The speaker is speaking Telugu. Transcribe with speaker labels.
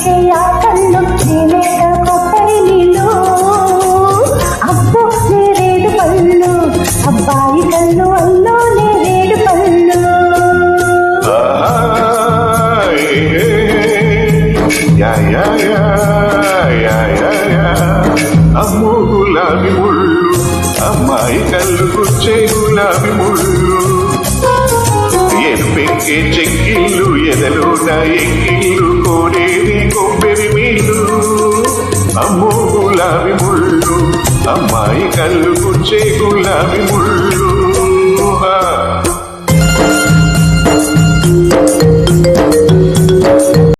Speaker 1: వచ్చే ఆ కళ్ళు నేనేక కొబ్బరి నీళ్ళు అబ్బో నేరేడు పళ్ళు అబ్బాయి కళ్ళు అల్లో నేరేడు పళ్ళు
Speaker 2: అమ్మో గులాబీ ముళ్ళు అమ్మాయి కళ్ళు గుచ్చే గులాబీ ముళ్ళు ఎరుపెక్కే చెక్కిళ్ళు ఎదలోన ఎక్కిళ్ళు కోరేది కొబ్బరి మీలు అమ్మో గులాబీ ముళ్ళు అమ్మాయి కళ్ళు గుచ్చే గులాబీ ముళ్ళు